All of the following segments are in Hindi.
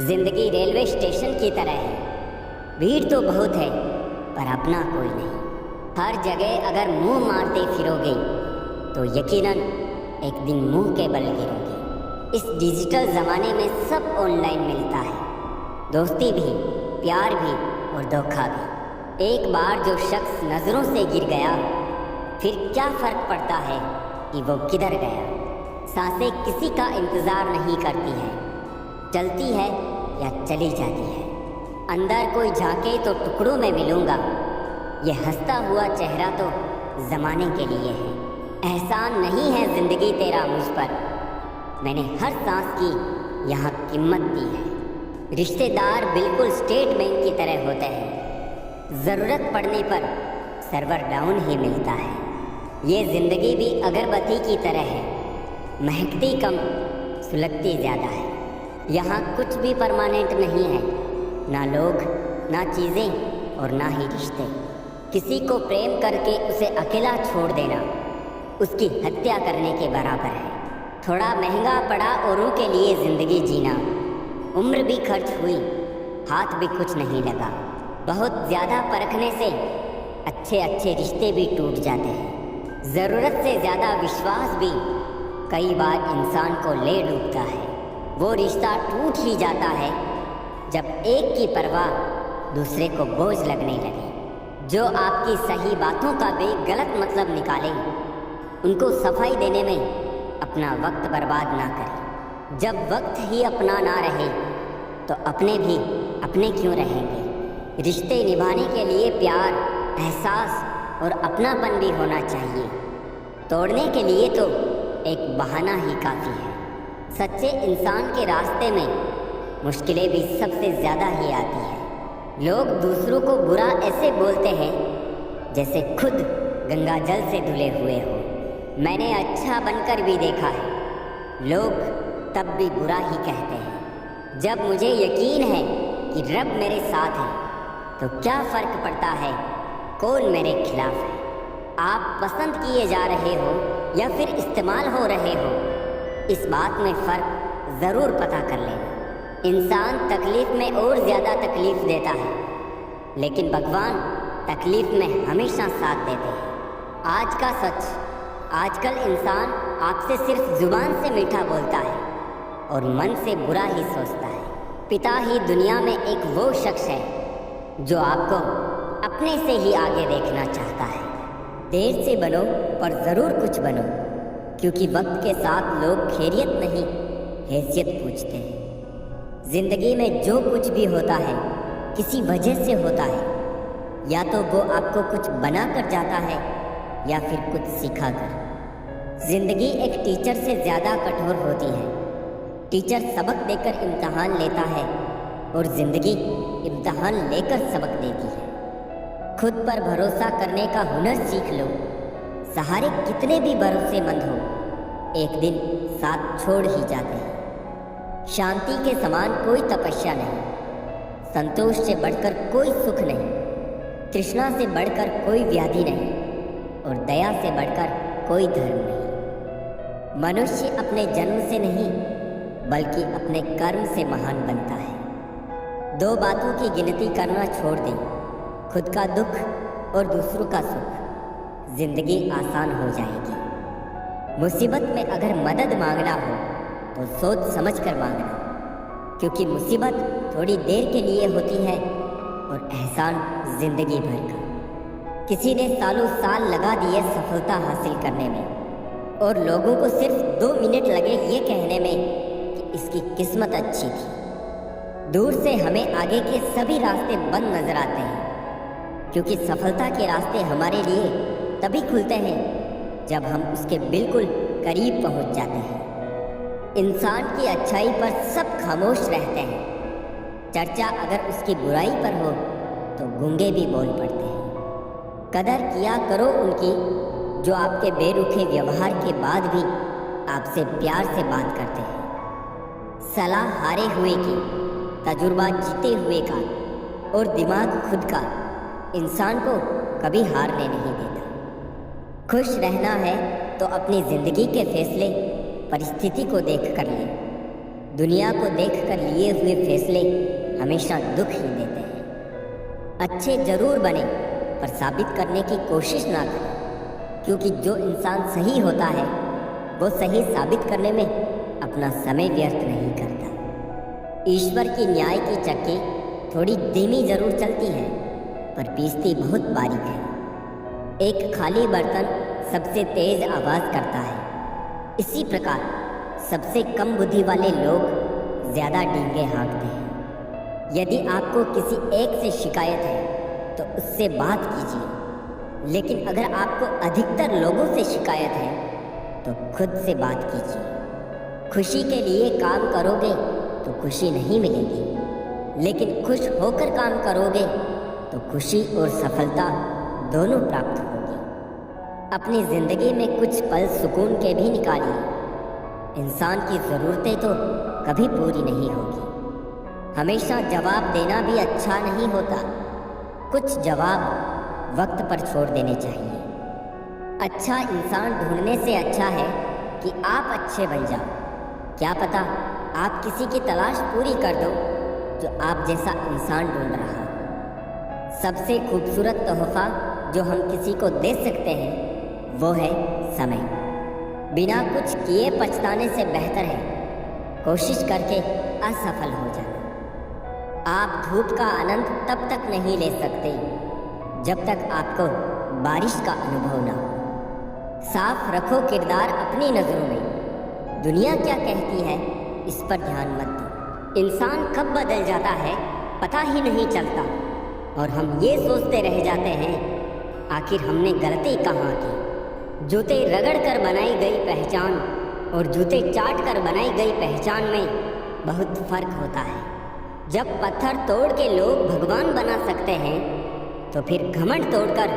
जिंदगी रेलवे स्टेशन की तरह है। भीड़ तो बहुत है पर अपना कोई नहीं। हर जगह अगर मुंह मारते फिरोगे तो यकीनन एक दिन मुंह के बल गिरोगे। इस डिजिटल ज़माने में सब ऑनलाइन मिलता है, दोस्ती भी, प्यार भी और धोखा भी। एक बार जो शख्स नज़रों से गिर गया फिर क्या फ़र्क पड़ता है कि वो किधर गया। सांसें किसी का इंतज़ार नहीं करती है, चलती है या चली जाती है। अंदर कोई झांके तो टुकड़ों में मिलूंगा, ये हंसता हुआ चेहरा तो ज़माने के लिए है। एहसान नहीं है ज़िंदगी तेरा मुझ पर, मैंने हर सांस की यहाँ कीमत दी है। रिश्तेदार बिल्कुल स्टेट बैंक की तरह होते हैं, ज़रूरत पड़ने पर सर्वर डाउन ही मिलता है। ये ज़िंदगी भी अगरबत्ती की तरह है, महकती कम, सुलगती ज़्यादा है। यहाँ कुछ भी परमानेंट नहीं है, ना लोग, ना चीज़ें और ना ही रिश्ते। किसी को प्रेम करके उसे अकेला छोड़ देना उसकी हत्या करने के बराबर है। थोड़ा महंगा पड़ा औरों के लिए ज़िंदगी जीना, उम्र भी खर्च हुई, हाथ भी कुछ नहीं लगा। बहुत ज़्यादा परखने से अच्छे अच्छे रिश्ते भी टूट जाते हैं। ज़रूरत से ज़्यादा विश्वास भी कई बार इंसान को ले डूबता है। वो रिश्ता टूट ही जाता है जब एक की परवाह दूसरे को बोझ लगने लगे। जो आपकी सही बातों का भी गलत मतलब निकाले, उनको सफाई देने में अपना वक्त बर्बाद ना करें। जब वक्त ही अपना ना रहे तो अपने भी अपने क्यों रहेंगे। रिश्ते निभाने के लिए प्यार, एहसास और अपनापन भी होना चाहिए। तोड़ने के लिए तो एक बहाना ही काफ़ी है। सच्चे इंसान के रास्ते में मुश्किलें भी सबसे ज़्यादा ही आती है। लोग दूसरों को बुरा ऐसे बोलते हैं जैसे खुद गंगा जल से धुले हुए हो। मैंने अच्छा बनकर भी देखा है, लोग तब भी बुरा ही कहते हैं। जब मुझे यकीन है कि रब मेरे साथ है तो क्या फ़र्क पड़ता है कौन मेरे खिलाफ है। आप पसंद किए जा रहे हो या फिर इस्तेमाल हो रहे हो, इस बात में फ़र्क ज़रूर पता कर लेना। इंसान तकलीफ़ में और ज़्यादा तकलीफ़ देता है, लेकिन भगवान तकलीफ़ में हमेशा साथ देते हैं। आज का सच, आजकल इंसान आपसे सिर्फ ज़ुबान से मीठा बोलता है और मन से बुरा ही सोचता है। पिता ही दुनिया में एक वो शख्स है जो आपको अपने से ही आगे देखना चाहता है। देर से बनो पर ज़रूर कुछ बनो, क्योंकि वक्त के साथ लोग खैरियत नहीं हैसियत पूछते हैं। ज़िंदगी में जो कुछ भी होता है किसी वजह से होता है। या तो वो आपको कुछ बना कर जाता है या फिर कुछ सिखा कर। ज़िंदगी एक टीचर से ज़्यादा कठोर होती है। टीचर सबक देकर इम्तहान लेता है और ज़िंदगी इम्तहान लेकर सबक देती है। खुद पर भरोसा करने का हुनर सीख लो। सहारे कितने भी भरोसेमंद हो, एक दिन साथ छोड़ ही जाते हैं। शांति के समान कोई तपस्या नहीं, संतोष से बढ़कर कोई सुख नहीं, तृष्णा से बढ़कर कोई व्याधि नहीं और दया से बढ़कर कोई धर्म नहीं। मनुष्य अपने जन्म से नहीं बल्कि अपने कर्म से महान बनता है। दो बातों की गिनती करना छोड़ दें, खुद का दुख और दूसरों का सुख। जिंदगी आसान हो जाएगी। मुसीबत में अगर मदद मांगना हो तो सोच समझ कर मांगना, क्योंकि मुसीबत थोड़ी देर के लिए होती है और एहसान जिंदगी भर का। किसी ने सालों साल लगा दिए सफलता हासिल करने में और लोगों को सिर्फ 2 मिनट लगे ये कहने में कि इसकी किस्मत अच्छी थी। दूर से हमें आगे के सभी रास्ते बंद नजर आते हैं, क्योंकि सफलता के रास्ते हमारे लिए तभी खुलते हैं जब हम उसके बिल्कुल करीब पहुंच जाते हैं। इंसान की अच्छाई पर सब खामोश रहते हैं, चर्चा अगर उसकी बुराई पर हो तो गूंगे भी बोल पड़ते हैं। कदर किया करो उनकी जो आपके बेरुखे व्यवहार के बाद भी आपसे प्यार से बात करते हैं। सलाह हारे हुए की, तजुर्बा जीते हुए का और दिमाग खुद का इंसान को कभी हारने नहीं देता। खुश रहना है तो अपनी ज़िंदगी के फैसले परिस्थिति को देख कर लें। दुनिया को देखकर लिए हुए फैसले हमेशा दुख ही देते हैं। अच्छे जरूर बने पर साबित करने की कोशिश ना करें, क्योंकि जो इंसान सही होता है वो सही साबित करने में अपना समय व्यर्थ नहीं करता। ईश्वर की न्याय की चक्की थोड़ी धीमी जरूर चलती है, पर पीसती बहुत बारीक है। एक खाली बर्तन सबसे तेज आवाज करता है। इसी प्रकार सबसे कम बुद्धि वाले लोग ज्यादा डींगे हाँकते हैं। यदि आपको किसी एक से शिकायत है तो उससे बात कीजिए, लेकिन अगर आपको अधिकतर लोगों से शिकायत है तो खुद से बात कीजिए। खुशी के लिए काम करोगे तो खुशी नहीं मिलेगी, लेकिन खुश होकर काम करोगे तो खुशी और सफलता दोनों प्राप्त होगी। अपनी जिंदगी में कुछ पल सुकून के भी निकालिए। इंसान की ज़रूरतें तो कभी पूरी नहीं होगी। हमेशा जवाब देना भी अच्छा नहीं होता। कुछ जवाब वक्त पर छोड़ देने चाहिए। अच्छा इंसान ढूंढने से अच्छा है कि आप अच्छे बन जाओ। क्या पता आप किसी की तलाश पूरी कर दो जो आप जैसा इंसान ढूंढ रहा हो। सबसे खूबसूरत तोहफा जो हम किसी को दे सकते हैं वो है समय। बिना कुछ किए पछताने से बेहतर है कोशिश करके असफल हो जाना। आप धूप का आनंद तब तक नहीं ले सकते जब तक आपको बारिश का अनुभव ना हो। साफ रखो किरदार अपनी नज़रों में। दुनिया क्या कहती है इस पर ध्यान मत दो। इंसान कब बदल जाता है पता ही नहीं चलता, और हम ये सोचते रह जाते हैं आखिर हमने गलती कहाँ की। जूते रगड़ कर बनाई गई पहचान और जूते चाट कर बनाई गई पहचान में बहुत फर्क होता है। जब पत्थर तोड़ के लोग भगवान बना सकते हैं तो फिर घमंड तोड़कर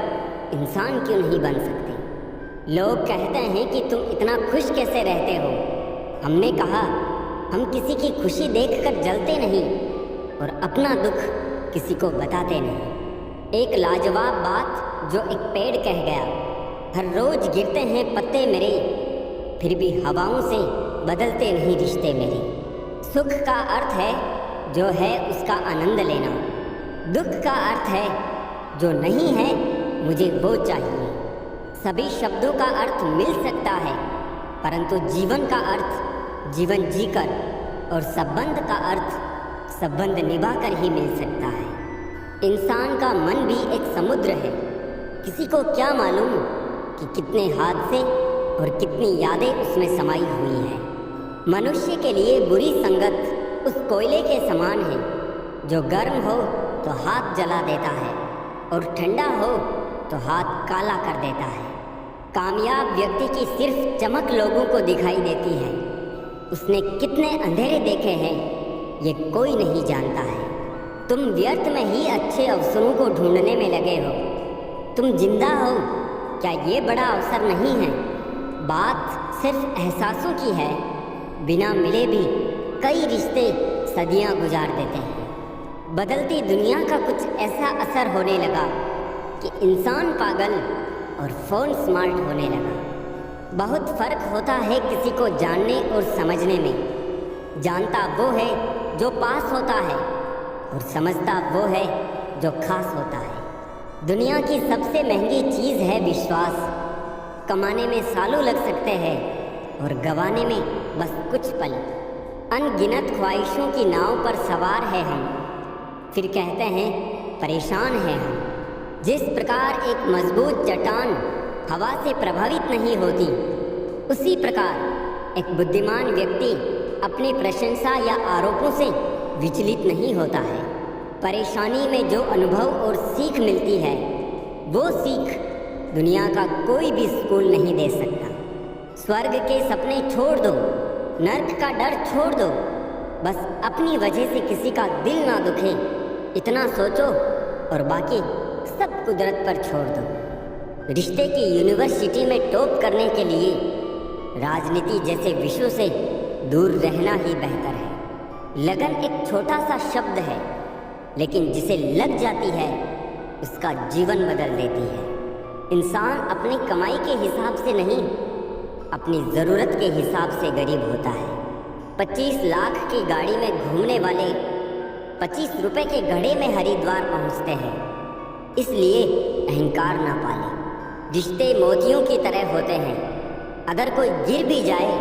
इंसान क्यों नहीं बन सकते। लोग कहते हैं कि तुम इतना खुश कैसे रहते हो। हमने कहा हम किसी की खुशी देखकर जलते नहीं और अपना दुख किसी को बताते नहीं। एक लाजवाब बात जो एक पेड़ कह गया, हर रोज गिरते हैं पत्ते मेरे, फिर भी हवाओं से बदलते नहीं रिश्ते मेरे। सुख का अर्थ है जो है उसका आनंद लेना। दुख का अर्थ है जो नहीं है मुझे वो चाहिए। सभी शब्दों का अर्थ मिल सकता है, परंतु जीवन का अर्थ जीवन जीकर और संबंध का अर्थ संबंध निभाकर ही मिल सकता है। इंसान का मन भी एक समुद्र है। किसी को क्या मालूम कि कितने हादसे और कितनी यादें उसमें समाई हुई हैं। मनुष्य के लिए बुरी संगत उस कोयले के समान है जो गर्म हो तो हाथ जला देता है और ठंडा हो तो हाथ काला कर देता है। कामयाब व्यक्ति की सिर्फ चमक लोगों को दिखाई देती है। उसने कितने अंधेरे देखे हैं ये कोई नहीं जानता है। तुम व्यर्थ में ही अच्छे अवसरों को ढूंढने में लगे हो। तुम जिंदा हो, क्या ये बड़ा अवसर नहीं है? बात सिर्फ एहसासों की है। बिना मिले भी कई रिश्ते सदियां गुजार देते हैं। बदलती दुनिया का कुछ ऐसा असर होने लगा कि इंसान पागल और फोन स्मार्ट होने लगा। बहुत फर्क होता है किसी को जानने और समझने में। जानता वो है जो पास होता है और समझता वो है जो खास होता है। दुनिया की सबसे महंगी चीज़ है विश्वास। कमाने में सालों लग सकते हैं और गंवाने में बस कुछ पल। अनगिनत ख्वाहिशों की नाव पर सवार है हम, फिर कहते हैं परेशान हैं हम। जिस प्रकार एक मजबूत चट्टान हवा से प्रभावित नहीं होती, उसी प्रकार एक बुद्धिमान व्यक्ति अपनी प्रशंसा या आरोपों से विचलित नहीं होता है। परेशानी में जो अनुभव और सीख मिलती है वो सीख दुनिया का कोई भी स्कूल नहीं दे सकता। स्वर्ग के सपने छोड़ दो, नर्क का डर छोड़ दो। बस अपनी वजह से किसी का दिल ना दुखे, इतना सोचो और बाकी सब कुदरत पर छोड़ दो। रिश्ते की यूनिवर्सिटी में टॉप करने के लिए राजनीति जैसे विषयों से दूर रहना ही बेहतर है। लगन एक छोटा सा शब्द है, लेकिन जिसे लग जाती है उसका जीवन बदल देती है। इंसान अपनी कमाई के हिसाब से नहीं, अपनी ज़रूरत के हिसाब से गरीब होता है। 25 लाख की गाड़ी में घूमने वाले 25 रुपए के घड़े में हरिद्वार पहुंचते हैं। इसलिए अहंकार ना पाले। रिश्ते मोतियों की तरह होते हैं, अगर कोई गिर भी जाए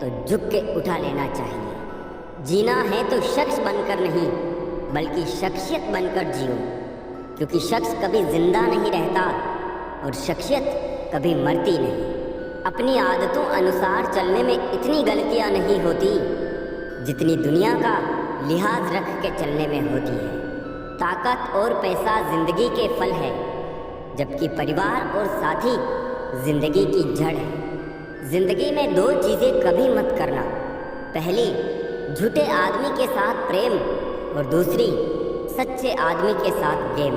तो झुक के उठा लेना चाहिए। जीना है तो शख्स बनकर नहीं, बल्कि शख्सियत बनकर जियो, क्योंकि शख्स कभी जिंदा नहीं रहता और शख्सियत कभी मरती नहीं। अपनी आदतों अनुसार चलने में इतनी गलतियां नहीं होती जितनी दुनिया का लिहाज रख के चलने में होती है। ताकत और पैसा जिंदगी के फल है, जबकि परिवार और साथी जिंदगी की जड़ है। जिंदगी में 2 चीज़ें कभी मत करना, पहली झूठे आदमी के साथ प्रेम और दूसरी सच्चे आदमी के साथ गेम।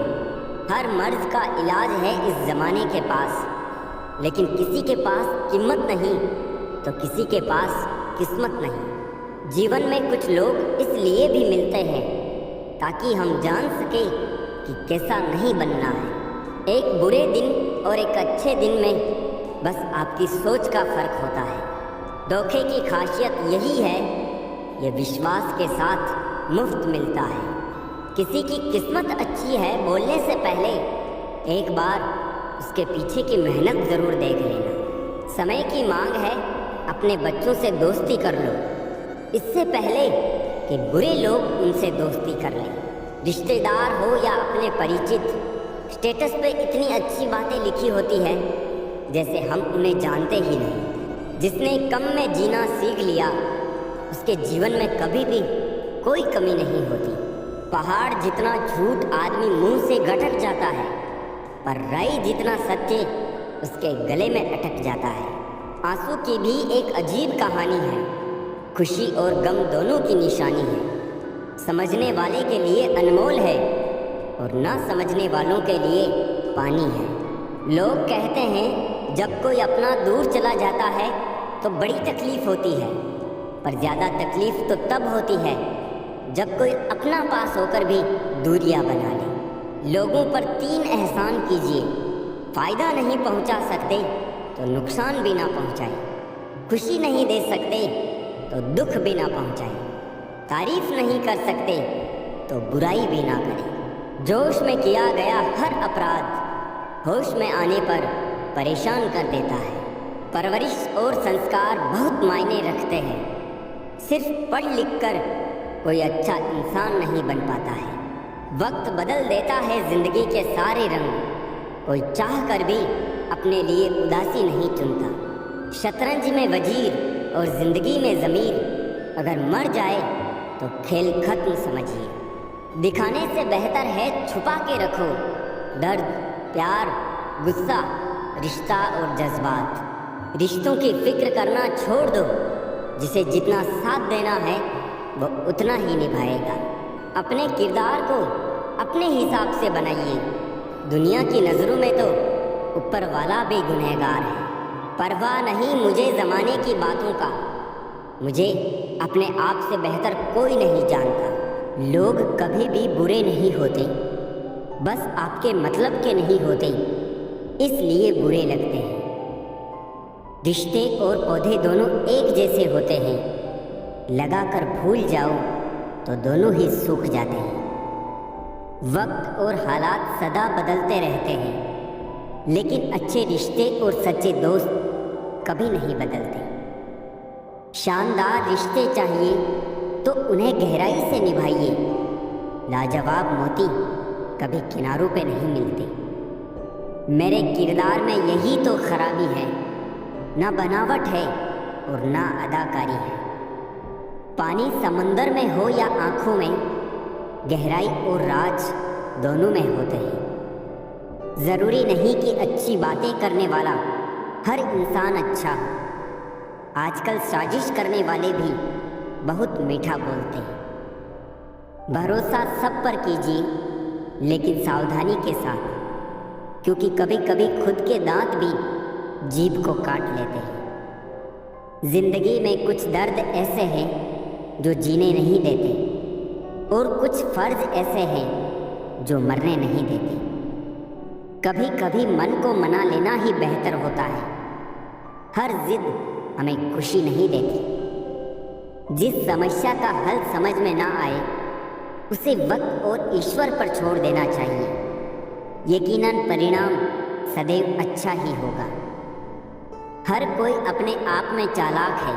हर मर्ज का इलाज है इस जमाने के पास, लेकिन किसी के पास कीमत नहीं तो किसी के पास किस्मत नहीं। जीवन में कुछ लोग इसलिए भी मिलते हैं ताकि हम जान सके कि कैसा नहीं बनना है। एक बुरे दिन और एक अच्छे दिन में बस आपकी सोच का फर्क होता है। धोखे की खासियत यही है, ये विश्वास के साथ मुफ्त मिलता है। किसी की किस्मत अच्छी है बोलने से पहले एक बार उसके पीछे की मेहनत ज़रूर देख लेना। समय की मांग है, अपने बच्चों से दोस्ती कर लो इससे पहले कि बुरे लोग उनसे दोस्ती कर लें। रिश्तेदार हो या अपने परिचित, स्टेटस पे इतनी अच्छी बातें लिखी होती है जैसे हम उन्हें जानते ही नहीं। जिसने कम में जीना सीख लिया उसके जीवन में कभी भी कोई कमी नहीं होती। पहाड़ जितना झूठ आदमी मुंह से गटक जाता है, पर राई जितना सत्य उसके गले में अटक जाता है। आंसू की भी एक अजीब कहानी है, खुशी और गम दोनों की निशानी है। समझने वाले के लिए अनमोल है और ना समझने वालों के लिए पानी है। लोग कहते हैं जब कोई अपना दूर चला जाता है तो बड़ी तकलीफ होती है, पर ज़्यादा तकलीफ तो तब होती है जब कोई अपना पास होकर भी दूरियां बना ले। लोगों पर 3 एहसान कीजिए, फ़ायदा नहीं पहुंचा सकते तो नुकसान भी ना पहुंचाए, खुशी नहीं दे सकते तो दुख भी ना पहुंचाए, तारीफ नहीं कर सकते तो बुराई भी ना करें। जोश में किया गया हर अपराध होश में आने पर परेशान कर देता है। परवरिश और संस्कार बहुत मायने रखते हैं। सिर्फ पढ़ लिख कर कोई अच्छा इंसान नहीं बन पाता है। वक्त बदल देता है जिंदगी के सारे रंग, कोई चाह कर भी अपने लिए उदासी नहीं चुनता। शतरंज में वजीर और जिंदगी में ज़मीर, अगर मर जाए तो खेल खत्म समझिए। दिखाने से बेहतर है छुपा के रखो दर्द, प्यार, गुस्सा, रिश्ता और जज्बात। रिश्तों की फिक्र करना छोड़ दो, जिसे जितना साथ देना है वो उतना ही निभाएगा। अपने किरदार को अपने हिसाब से बनाइए। दुनिया की नज़रों में तो ऊपर वाला भी गुनहगार है। परवाह नहीं मुझे ज़माने की बातों का, मुझे अपने आप से बेहतर कोई नहीं जानता। लोग कभी भी बुरे नहीं होते, बस आपके मतलब के नहीं होते, इसलिए बुरे लगते हैं। रिश्ते और पौधे दोनों एक जैसे होते हैं, लगाकर भूल जाओ तो दोनों ही सूख जाते हैं। वक्त और हालात सदा बदलते रहते हैं, लेकिन अच्छे रिश्ते और सच्चे दोस्त कभी नहीं बदलते। शानदार रिश्ते चाहिए तो उन्हें गहराई से निभाइए। लाजवाब मोती कभी किनारों पे नहीं मिलते। मेरे किरदार में यही तो खराबी है, ना बनावट है और ना अदाकारी है। पानी समंदर में हो या आँखों में, गहराई और राज दोनों में होते हैं। ज़रूरी नहीं कि अच्छी बातें करने वाला हर इंसान अच्छा हो। आजकल साजिश करने वाले भी बहुत मीठा बोलते हैं। भरोसा सब पर कीजिए, लेकिन सावधानी के साथ, क्योंकि कभी कभी खुद के दांत भी जीभ को काट लेते हैं। जिंदगी में कुछ दर्द ऐसे हैं जो जीने नहीं देते, और कुछ फर्ज ऐसे हैं जो मरने नहीं देते। कभी कभी मन को मना लेना ही बेहतर होता है। हर जिद हमें खुशी नहीं देती। जिस समस्या का हल समझ में ना आए उसे वक्त और ईश्वर पर छोड़ देना चाहिए। यकीनन परिणाम सदैव अच्छा ही होगा। हर कोई अपने आप में चालाक है।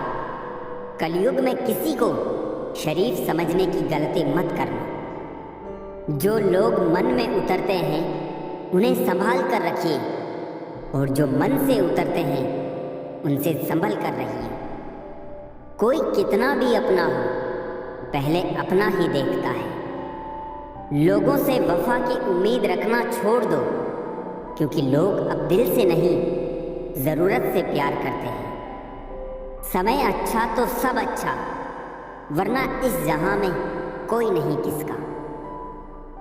कलयुग में किसी को शरीफ समझने की गलती मत करना। जो लोग मन में उतरते हैं उन्हें संभाल कर रखिए, और जो मन से उतरते हैं उनसे संभल कर रहिए। कोई कितना भी अपना हो, पहले अपना ही देखता है। लोगों से वफा की उम्मीद रखना छोड़ दो, क्योंकि लोग अब दिल से नहीं, ज़रूरत से प्यार करते हैं। समय अच्छा तो सब अच्छा, वरना इस जहां में कोई नहीं किसका।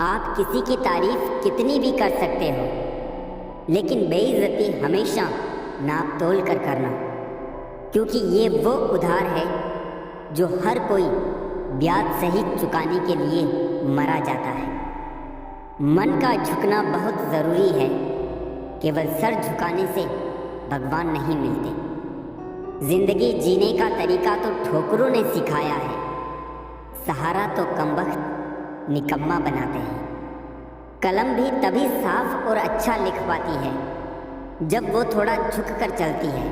आप किसी की तारीफ कितनी भी कर सकते हो, लेकिन बेइज्जती हमेशा नाप तोल कर करना, क्योंकि ये वो उधार है जो हर कोई ब्याज सहित चुकाने के लिए मरा जाता है। मन का झुकना बहुत ज़रूरी है। केवल सर झुकाने से भगवान नहीं मिलते। जिंदगी जीने का तरीका तो ठोकरों ने सिखाया है, सहारा तो कमबख्त निकम्मा बनाते हैं। कलम भी तभी साफ और अच्छा लिख पाती है जब वो थोड़ा झुक कर चलती है।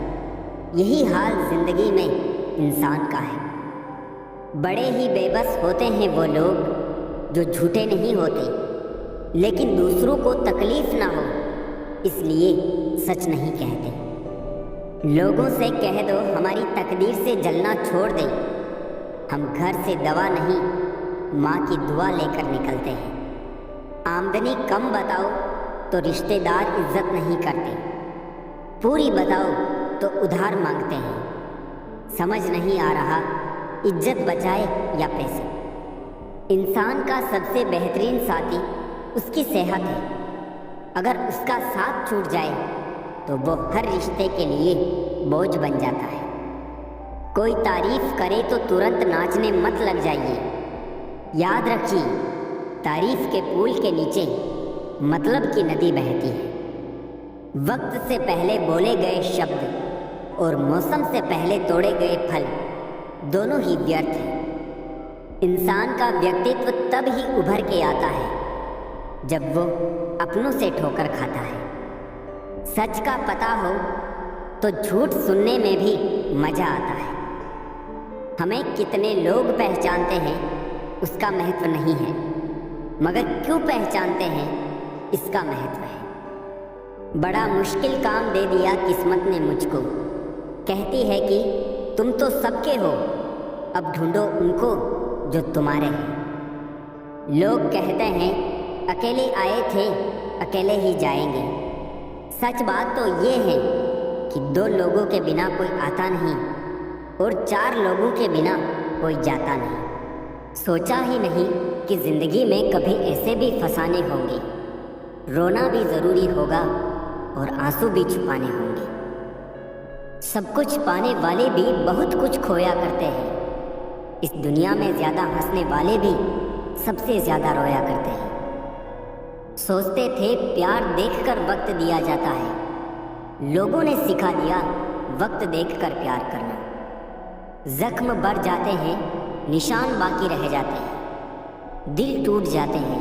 यही हाल जिंदगी में इंसान का है। बड़े ही बेबस होते हैं वो लोग जो झूठे नहीं होते, लेकिन दूसरों को तकलीफ ना हो इसलिए सच नहीं कहते। लोगों से कह दो हमारी तकदीर से जलना छोड़ दें। हम घर से दवा नहीं, माँ की दुआ लेकर निकलते हैं। आमदनी कम बताओ तो रिश्तेदार इज्जत नहीं करते, पूरी बताओ तो उधार मांगते हैं। समझ नहीं आ रहा इज्जत बचाए या पैसे। इंसान का सबसे बेहतरीन साथी उसकी सेहत है। अगर उसका साथ छूट जाए तो वो हर रिश्ते के लिए बोझ बन जाता है। कोई तारीफ करे तो तुरंत नाचने मत लग जाइए। याद रखिए, तारीफ के पुल के नीचे मतलब की नदी बहती है। वक्त से पहले बोले गए शब्द और मौसम से पहले तोड़े गए फल दोनों ही व्यर्थ हैं। इंसान का व्यक्तित्व तब ही उभर के आता है जब वो अपनों से ठोकर खाता है। सच का पता हो तो झूठ सुनने में भी मजा आता है। हमें कितने लोग पहचानते हैं उसका महत्व नहीं है, मगर क्यों पहचानते हैं इसका महत्व है। बड़ा मुश्किल काम दे दिया किस्मत ने मुझको। कहती है कि तुम तो सबके हो, अब ढूंढो उनको जो तुम्हारे हैं। लोग कहते हैं अकेले आए थे अकेले ही जाएंगे। सच बात तो ये है कि 2 लोगों के बिना कोई आता नहीं और 4 लोगों के बिना कोई जाता नहीं। सोचा ही नहीं कि जिंदगी में कभी ऐसे भी फसाने होंगे। रोना भी ज़रूरी होगा और आंसू भी छुपाने होंगे। सब कुछ पाने वाले भी बहुत कुछ खोया करते हैं। इस दुनिया में ज़्यादा हंसने वाले भी सबसे ज़्यादा रोया करते हैं। सोचते थे प्यार देखकर वक्त दिया जाता है, लोगों ने सिखा दिया वक्त देखकर प्यार करना। जख्म बढ़ जाते हैं, निशान बाकी रह जाते हैं। दिल टूट जाते हैं,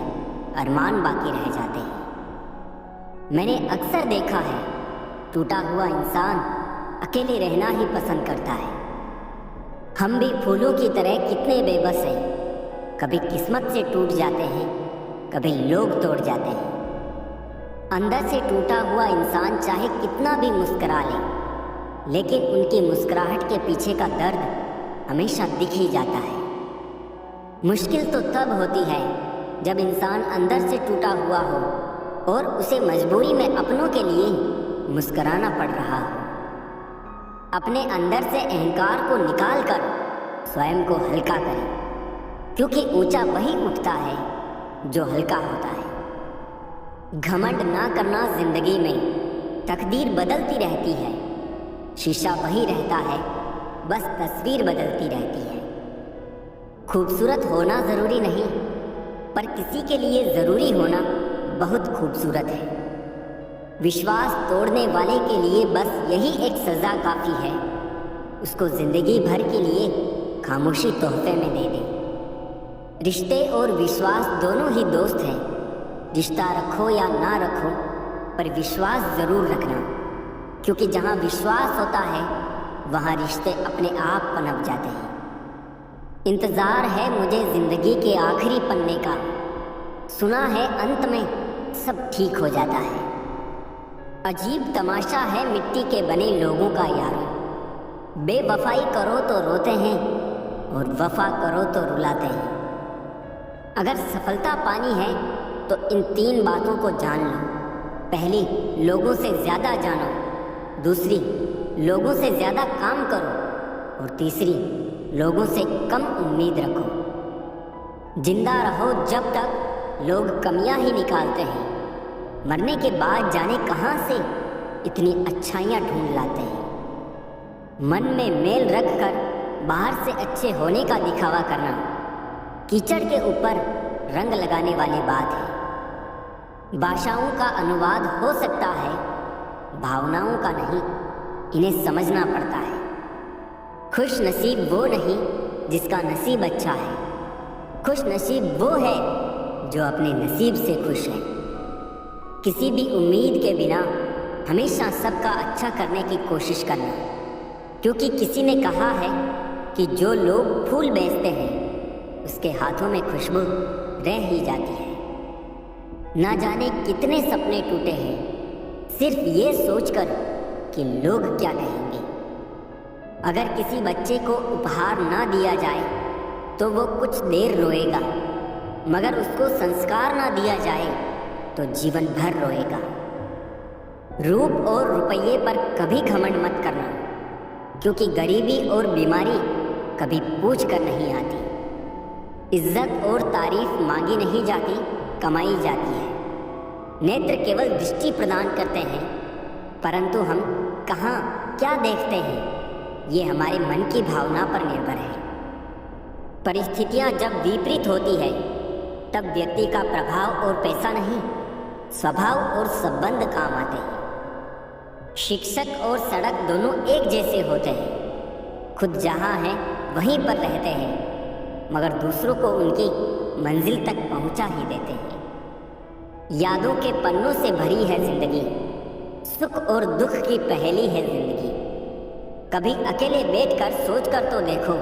अरमान बाकी रह जाते हैं। मैंने अक्सर देखा है टूटा हुआ इंसान अकेले रहना ही पसंद करता है। हम भी फूलों की तरह कितने बेबस हैं। कभी किस्मत से टूट जाते हैं, कभी लोग तोड़ जाते हैं। अंदर से टूटा हुआ इंसान चाहे कितना भी मुस्कुरा ले, लेकिन उनकी मुस्कुराहट के पीछे का दर्द हमेशा दिख ही जाता है। मुश्किल तो तब होती है जब इंसान अंदर से टूटा हुआ हो और उसे मजबूरी में अपनों के लिए मुस्कुराना पड़ रहा हो। अपने अंदर से अहंकार को निकाल कर स्वयं को हल्का करें, क्योंकि ऊंचा वही उठता है जो हल्का होता है। घमंड ना करना जिंदगी में, तकदीर बदलती रहती है। शीशा वही रहता है, बस तस्वीर बदलती रहती है। खूबसूरत होना ज़रूरी नहीं, पर किसी के लिए ज़रूरी होना बहुत खूबसूरत है। विश्वास तोड़ने वाले के लिए बस यही एक सज़ा काफ़ी है। उसको ज़िंदगी भर के लिए खामोशी तोहफे में दे दे। रिश्ते और विश्वास दोनों ही दोस्त हैं। रिश्ता रखो या ना रखो, पर विश्वास ज़रूर रखना, क्योंकि जहाँ विश्वास होता है वहाँ रिश्ते अपने आप पनप जाते हैं। इंतज़ार है मुझे ज़िंदगी के आखिरी पन्ने का, सुना है अंत में सब ठीक हो जाता है। अजीब तमाशा है मिट्टी के बने लोगों का यार, बेवफाई करो तो रोते हैं और वफा करो तो रुलाते हैं। अगर सफलता पानी है तो इन 3 बातों को जान लो। पहली, लोगों से ज़्यादा जानो। दूसरी, लोगों से ज़्यादा काम करो। और तीसरी, लोगों से कम उम्मीद रखो। जिंदा रहो जब तक लोग कमियां ही निकालते हैं, मरने के बाद जाने कहाँ से इतनी अच्छाइयाँ ढूंढ लाते हैं। मन में मेल रख कर बाहर से अच्छे होने का दिखावा करना कीचड़ के ऊपर रंग लगाने वाली बात है। भाषाओं का अनुवाद हो सकता है, भावनाओं का नहीं। इन्हें समझना पड़ता है। खुश नसीब वो नहीं जिसका नसीब अच्छा है, खुश नसीब वो है जो अपने नसीब से खुश है। किसी भी उम्मीद के बिना हमेशा सबका अच्छा करने की कोशिश करना, क्योंकि किसी ने कहा है कि जो लोग फूल बेचते हैं उसके हाथों में खुशबू रह ही जाती है। ना जाने कितने सपने टूटे हैं सिर्फ ये सोचकर कि लोग क्या कहेंगे। अगर किसी बच्चे को उपहार ना दिया जाए तो वो कुछ देर रोएगा, मगर उसको संस्कार ना दिया जाए तो जीवन भर रोएगा। रूप और रुपये पर कभी घमंड मत करना, क्योंकि गरीबी और बीमारी कभी पूछ कर नहीं आती। इज्जत और तारीफ मांगी नहीं जाती, कमाई जाती है। नेत्र केवल दृष्टि प्रदान करते हैं, परंतु हम कहाँ क्या देखते हैं ये हमारे मन की भावना पर निर्भर है। परिस्थितियाँ जब विपरीत होती है तब व्यक्ति का प्रभाव और पैसा नहीं, स्वभाव और संबंध काम आते हैं। शिक्षक और सड़क दोनों एक जैसे होते हैं। खुद जहाँ हैं वहीं पर रहते हैं, मगर दूसरों को उनकी मंजिल तक पहुँचा ही देते हैं। यादों के पन्नों से भरी है जिंदगी, सुख और दुख की पहेली है जिंदगी। कभी अकेले बैठकर सोच कर तो देखो,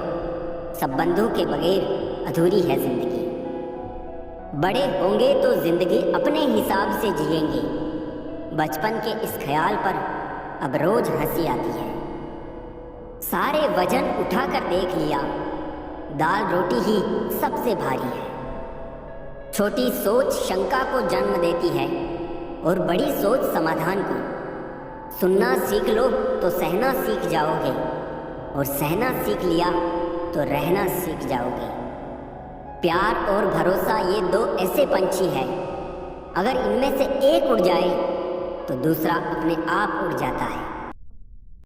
संबंधों के बगैर अधूरी है जिंदगी। बड़े होंगे तो जिंदगी अपने हिसाब से जिएंगे, बचपन के इस ख्याल पर अब रोज हंसी आती है। सारे वजन उठाकर देख लिया, दाल रोटी ही सबसे भारी है। छोटी सोच शंका को जन्म देती है और बड़ी सोच समाधान को। सुनना सीख लो तो सहना सीख जाओगे, और सहना सीख लिया तो रहना सीख जाओगे। प्यार और भरोसा ये 2 ऐसे पंछी हैं, अगर इनमें से एक उड़ जाए तो दूसरा अपने आप उड़ जाता है।